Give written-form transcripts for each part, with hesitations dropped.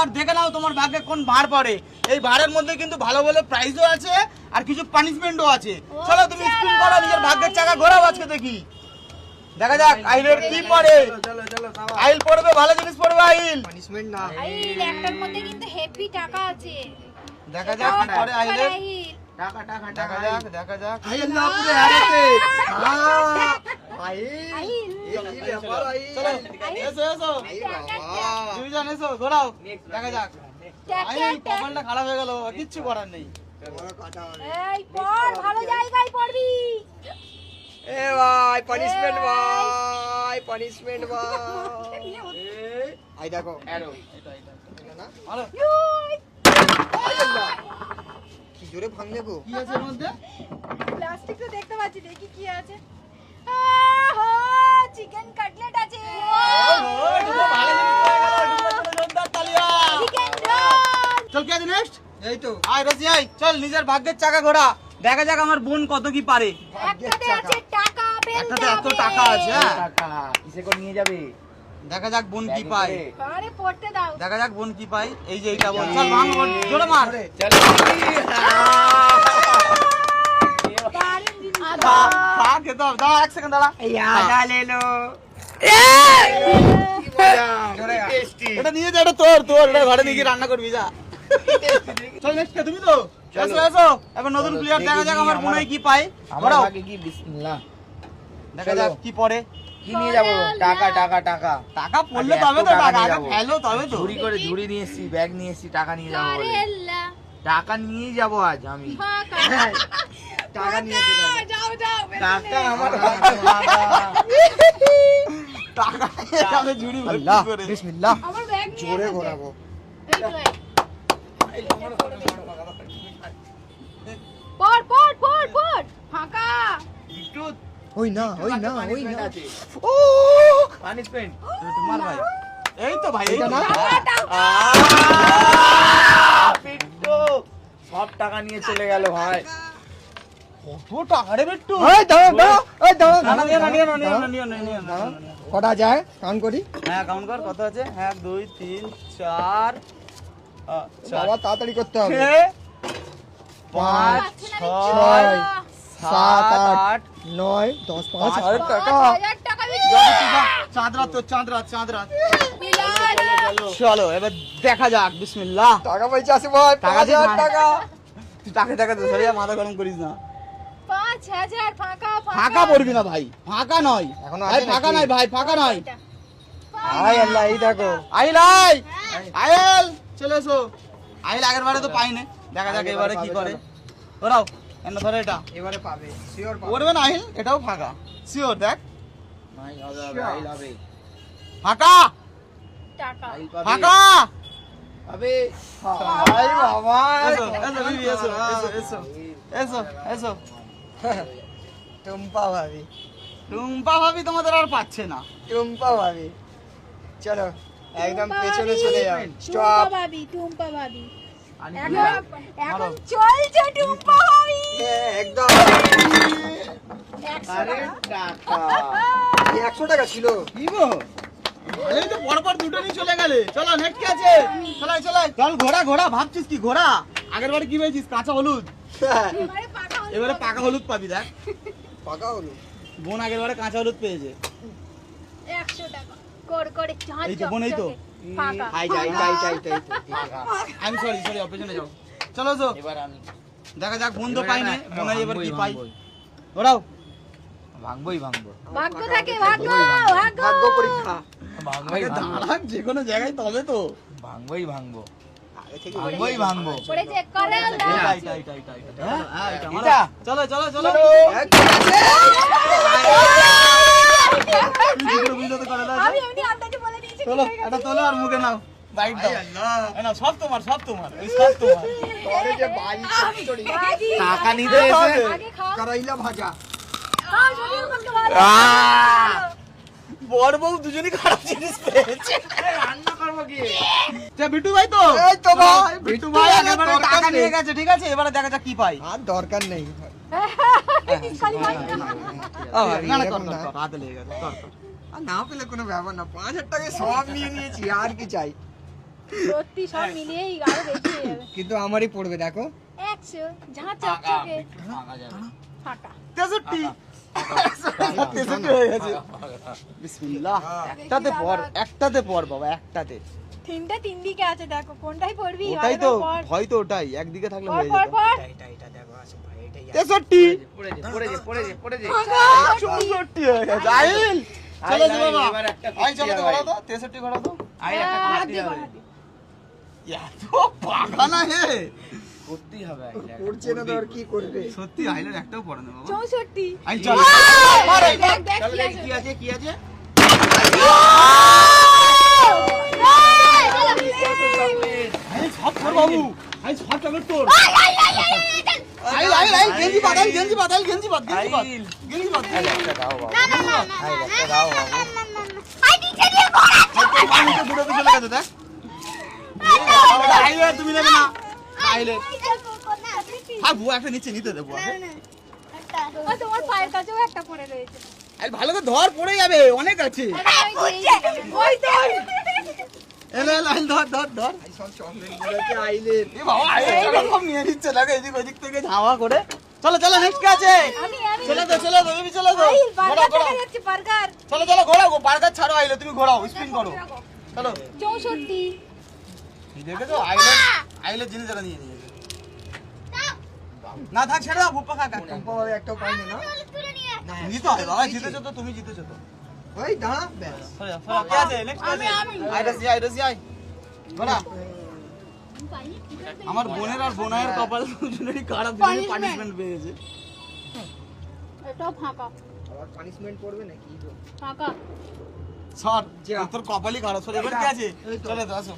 এবার দেখে নাও তোমার ভাগ্যে কোন ভার পড়ে। এই ভারের মধ্যে কিন্তু ভালো ভালো প্রাইজও আছে আর কিছু পানিশমেন্টও আছে। চলো তুমি স্পিন করো, নিজের ভাগ্যের চাকা ঘোরাও আজকে দেখি। দেখা যাক আইলের কি পড়ে। আইল পড়বে, ভালো জিনিস পড়বে আইল। পানিশমেন্ট না আইল একটার মধ্যে কিন্তু হেভি টাকা আছে। দেখা যাক কি পড়ে আইলের। টাকা টাকা দেখা যাক দেখা যাক। আইল না পুরো হারাতে আইল আইল কি ব্যাপার আইল চলো এসো এসো দুইজন এসো ঘোরাও, দেখা যাক। আইল কপালটা খারাপ হয়ে গেল, কিচ্ছু করার নেই। বড় কাটা হবে এই পড়, ভালো জায়গায় পড়বি। এ ভাই পানিশমেন্ট ভাই পানিশমেন্ট ভাই আই দেখো অ্যারো এটা এটা না আরে কি জোরে ভাঙলে গো কি আছে এর মধ্যে? প্লাস্টিক তো দেখতে পাচ্ছি, দেখি কি আছে। চিকেন কাটলেট আছে। Chicken roll. চল কে আছে নেক্সট? এই তো আয় রসি আয়, চল নিজের ভাগ্যের চাকা ঘোরা, দেখা যাক আমার বোন কত কি পারে। একটাতে আছে টাকা, একটাতে এত টাকা আছে, হ্যাঁ টাকা কিসে করে নিয়ে যাবে? দেখা যাক বোন কি পায়। আরে পড়তে দাও। দেখা যাক বোন কি পায়। এই যে এইটা বোন, চল ভাঙ বোন, জোরে মার। চলো দারুণ জিনিস। খা খেতে হবে, দাঁড়া 1 সেকেন্ড দাঁড়া। আদা ले लो টেস্টি এটা নিয়ে যা, এটা তোর তোর, এটা ঘরে নিয়ে গিয়ে রান্না করবি যা। চল নেক্সট কে তুমি তো? এসো এসো, এবার নতুন প্লেয়ার, দেখা যাক আমার বোন কি পায়। আমার ঘোরাও, ভাগে কি বিসমিল্লাহ। দেখা যাক কি পড়ে। কি নিয়ে যাবো? টাকা টাকা টাকা। টাকা পড়লে তবে তো, টাকা আগে ফেলো তবে তো। ঝুড়ি করে ঝুড়ি নিয়ে এসেছি, ব্যাগ নিয়ে এসেছি, টাকা নিয়ে যাবো আরে বলে। আল্লাহ। টাকা নিয়েই যাবো আজ আমি। ফাঁকা। টাকা নিয়ে যেতে যাও যাও। টাকা আমার টাকা এখানে ঝুড়ি ভর্তি আল্লাহ করে। বিসমিল্লাহ আমার ব্যাগ নিয়ে জোরে এসেছে। ঘোরাবো এই তো এই। পড় পড় পড় পড়। ফাঁকা। ওই না ওই না ওই না ও পানিশমেন্ট। তোমার ভাই, এই তো ভাই, এই এটা তো না? পিন্টু সব টাকা নিয়ে চলে গেল ভাই। কত টাকা রে বিট্টু। ওই দাঁড়া দাঁড়া ওই দাঁড়া না, না, নিও না, নিও না, নিও না, দাঁড়া, নিও না, নিও না, দাঁড়া। নিও না। কটা যায় কাউন্ট করি হ্যাঁ কাউন্ট কর, কত আছে? 1 2 3 4 বাবা তাড়াতাড়ি করতে হবে 5 ছয়, 6 সাত 7 আট 8 9 10 5,000 টাকা 5,000 টাকা দিচ্ছি। চাঁদরাত তো চাঁদরাত চাঁদরাত। বিলাল। চলো এবার দেখা যাক, বিসমিল্লাহ। টাকা পয়সা আছে ভাই টাকা দিয়ে 5,000 ভাই। টাকা তুই টাকা টাকা দে, সরিয়া মাথা গরম করিস না। 5,000 ফাঁকা ফাঁকা পড়বি না ভাই, ফাঁকা নয় এখনো ভাই, আছে ফাঁকা নাকি? নয় ভাই, ফাঁকা নয়। আয় আল্লাহ এই দেখো আইল আই আইল, চলে এসো। আইল আগের বারে তো পাইনি, দেখা যাক আগের এবারে বারে কি পাবে করে। চলো। ওরাও এনে ধরে এটা এবারে পাবে শিওর পাবে পড়বে না আইল, এটাও ফাঁকা শিওর। দেখ নাই হবে হবে আইল হবে। ফাঁকা টাকা। আইল পাবে। ফাঁকা। হবে। ভাই বাবা এসো এসো বিবি, এসো এসো এসো এসো এসো। টুম্পা ভাবি টুম্পা ভাবি তোমাদের আর পাচ্ছে না। টুম্পা ভাবি চলো একদম টুম্পা পেছনে ভাবি। চলে যাও টুম্পা স্টপ ভাবি, টুম্পা ভাবি। আনি এখন মারো। এখন চলছে টুম্পা ভাবি। একদম 100 আরে টাকা। টাকা 100 টাকা ছিল কি গো, ভালোই তো পরপর দুটো নিয়ে চলে গেলে। চলো নেক্সট কি আছে? চলাই চলাই চল। ঘোড়া ঘোড়া ভাবছিস কি ঘোড়া? আগের বারে কি পেয়েছিস? কাঁচা হলুদ। এবারে পাকা হলো। এবারে পাকা হলুদ পাবি। দেখ পাকা হলো বোন আগের বারে কাঁচা হলুদ পেয়েছে। 100 টাকা। করে ঝাঁঝ এই তো, বোন, এই তো। চকচকে। ফাঁকা। আই যাই যাই যাই যাই আমি সরি সরি, অপেছনে যাও। চলো তো এবার আমি দেখা যাক, বোন তো এবার পাইনি, একটা বোন এবার কি ভাঙবোই, পাই। ভাঙবোই। ওরাও ভাঙবোই ভাঙবো। ভাগ্য থাকে, ভাগ্য ভাগ্য। ভাগ্য পরীক্ষা ভাঙবোই আগে ভাঙবো। দাঁড়াক যে কোনো জায়গায়, তবে তো। ভাঙবোই ভাঙবো। আগে থেকে ভাঙবোই ভাঙবো। পড়ে চেক করে এটা, দাও। এটা, এটা, এটা, এটা। হ্যাঁ, এটা, মারো। এটা? চলো চলো চলো। তুই কি করে বুঝলে তো করে দাও। আমি এমনি আন্দাজে বলে দিয়েছি। চলো এটা তোলো আর মুখে নাও, বাইট দাও। এই নাও, সব তোমার সব তোমার, এই সব তোমার। পরে যে বাড়ি চচ্চড়ি বাজি। টাকা নিতে এসে আগে খাও। করাইলা ভাজা খাও, শরীর করতে ভালো। বড় বউ দুজনই খারাপ জিনিস পেয়েছে। রান্না করবো কি? তা বিট্টু ভাই তো? এই তো ভাই বিট্টু ভাই আগের বারে দরকার টাকা নেই। নিয়ে গেছে, ঠিক আছে? এবারে দেখা যাক কি পাই। আর দরকার নেই খালি ভাগ্য। না না, কর এরকম কর, না। কর, হাতে লেগে গেছে, কর কর। আর না পেলে কোনো ব্যাপার না 5,000 টাকা সব নিয়ে নিয়েছি আর কি চাই সত্যি সব মিলিয়েই আরো বেশি হয়ে যাবে। কিন্তু আমারই পড়বে দেখো 100 ঝাঁ চকচকে ফাঁকা যাবে। ফাটা। 63 63 হয়ে গেছে বিসমিল্লাহ একটাতে পড় বাবা একটাতে তিনটা তিন দিকে আছে দেখো কোনটাই পড়বি ওটাই তো পড় ভয় তো ওটাই একদিকে থাকলে পড় হয়ে পড় যেত পড়। এটা দেখো আসো ভাই এটাই 63 পড়ে যে 64 হয়ে গেছে আইল চলো আইল, বাবা এবার একটা আই চলো তো কুর্তি ঘোরা তো 63 ঘোরা তো আই একটা হাত করতে দিয়ে হবে হাত দিয়ে। এত পাগলা না হে করতেই হবে আইল একটা পড়ছে না তো আর কি করবে সত্যি আইলের একটাও পড়ে না বাবা 64 আই চল মারে দেখ দেখ চলো কি দেখি আছে কি আছে আই সব তোর বাবু আই সব চকলেট তোর আই গেঞ্জি বাদাল গেঞ্জি বাদ আইল আইল একটা দাও বাবু আইল একটা দাও বাবু পানিতে দূরে চলে গেছে দেখ আইলে তুমি নেবে না আইলে হ্যাঁ বুয়া একটা নিচে নিতে দেবো তোমার পায়ের কাছেও একটা পড়ে রয়েছে আই ভালো করে ধর পড়ে যাবে অনেক আছে ওই তো এলে লাইন ধর এই সব চকলেট গুলোকে আইলের এ বাবা আইলে এরকম নিয়ে নিচ্ছে লাগে এদিক ওদিক থেকে ধাওয়া করে চলো নেক্সট কে আছে আমি চলো তো বেবি চলো তো আই ঘোরাও বার্গার ঘোরাও দেখা যাচ্ছে বার্গার চলো ঘোরাও বার্গার ছাড়ো আইলে তুমি ঘোরাও স্পিন করো চলো 64 দেখেছো আইলে জিনিস যারা নিয়ে নিয়েছে না থাক ছেড়ে দাও ভুপ্পা কাকা কম্পাভাবে একটাও পাইনি না জিতো হয় বাবা জিতেছো তো তুমি জিতেছো তো ওই দাঁড়া ব্যাস কে আছে নেক্সট কে আছে আইরাসি আই ঘোরা আমার বোনের আর বোনায়ের কপাল দুজনেরই খারাপ দুজনেরই পানিশমেন্ট পেয়েছে এটাও ফাঁকা আবার পানিশমেন্ট পড়বে নাকি ফাঁকা সর তোর কপালই খারাপ সর এবার কে আছে চলে তো আসো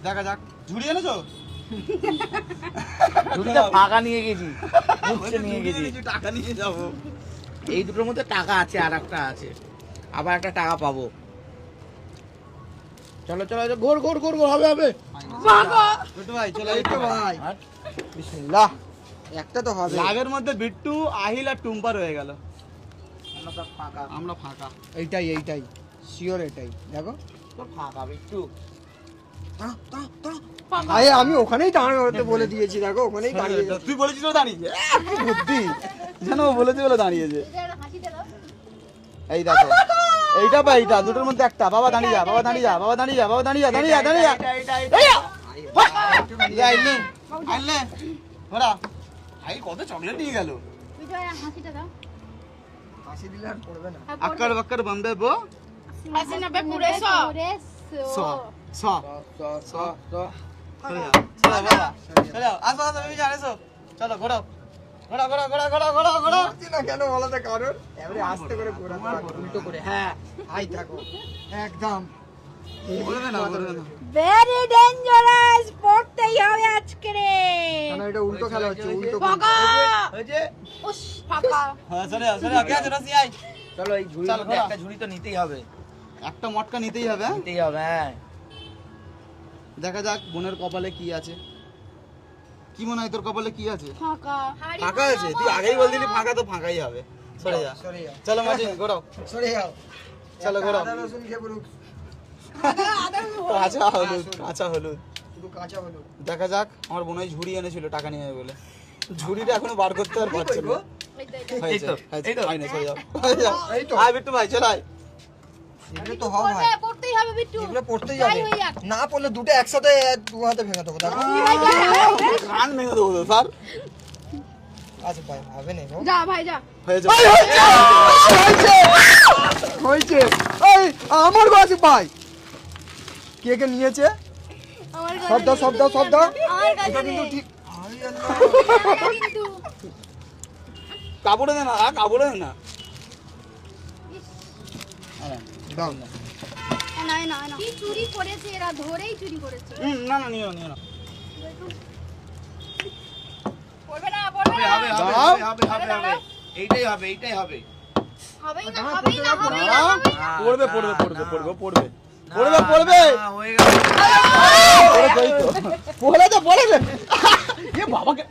দেখা যাক ঝুড়ি এনেছো দুটো ফাঁকা নিয়ে গেছি বুঝছে নিয়ে গেছি টাকা নিয়ে যাবো এই দুটোর মধ্যে টাকা আছে আর একটা আছে আবার একটা টাকা পাবো চলো ঘোর হবে ছোট ভাই চলো এই তো ভাই আর বিসমিল্লাহ একটা তো হবে লাভের মধ্যে বিট্টু আহিল আর টুম্পা রয়ে গেল আমরা সব ফাঁকা আমরা ফাঁকা এইটাই শিওর এটাই দেখো তো ফাঁকা বিট্টু আরে আমি ওখানেই দাঁড়াতে বলে দিয়েছি দেখো ওখানেই দাঁড়িয়ে যাচ্ছি। তুই বলেছিস ও দাঁড়িয়ে বুদ্ধি জানো ও বলেছে বলে দাঁড়িয়েছে হাসিতে দাও এই দেখো এইটা বা এইটা দুটোর মধ্যে একটা বাবা দাঁড়িয়ে যা আইলে ঘোরা ভাই কত চকলেট নিয়ে গেল বিজয় হাসিতে দাও হাসি দিলে আর পড়বে না আক্কর বাক্কর বম্বে বো 89 পুরে 100 স চলে যাও আসো বেবি জান এসো চলো ঘোরাও ঘোরা পারছি না কেন বলো তো কারণ এবারে আস্তে করে ঘোরাতে হবে উল্টো করে হ্যাঁ হাই থাকো একদম বলবে না ভেরি ডেঞ্জারাস পড়তেই হবে আজকে রে কেন এটা উল্টো খেলা হচ্ছে উল্টো ফাঁকা হয়েছে উস ফাঁকা হ্যাঁ চলে যাও কে আছে রসি আই চলো এই ঝুড়ি চলো, ঘোরা। একটা ঝুড়ি তো নিতেই হবে একটা মটকা নিতেই হবে হ্যাঁ? নিতেই হবে হ্যাঁ দেখা যাক বোনের কপালে কি আছে কি মনে হয় তোর কপালে কি আছে ফাঁকা ফাঁকা আছে তুই আগেই বল দিলি ফাঁকা তো ফাঁকাই হবে সরে যা সরে যাও চলো মাঝে ঘোরাও সরে যাও চলো ঘোরাও আদা রসুন খেয়ে পড়ুক কাঁচা হলুদ শুধু কাঁচা হলো দেখা যাক আমার বোন ওই ঝুড়ি এনেছিল টাকা নিয়ে যাবে বলে ঝুড়িটা এখনো বার করতে আর পারছে না এই তো, হয়েছে এই তো। হয়নি, সরে যাও এই তো। আয় বিট্টু ভাই চল আয় এগুলো তো হও ভাই পড়তেই হবে বিট্টু এগুলো পড়তেই যাই যাবে হয়ে যাক। না পড়লে দুটো একসাথে দু হাতে ভেঙে দেবো দেখো কান ভেঙে দেবো তো স্যার আচ্ছা ভাই হবে না গো। যা ভাই যা হয়েছে হয়েছে এই আমার কাছে ভাই কে কে নিয়েছে আমার সব দাও আমার কাছে এটা কিন্তু নেই। ঠিক আরে আল্লাহ কিন্তু কাপড়ে দে না কাপড়ে দে না দাও না না কি চুরি করেছে এরা ধরেই চুরি করেছে না নিও না পড়বে না দাও। এইটাই হবে হবেই না দাঁড়া, হবেই না পড়তে হবেই দাও, না পড়বে পড়বে হয়ে গেল পড়ে তো এ বাবাকে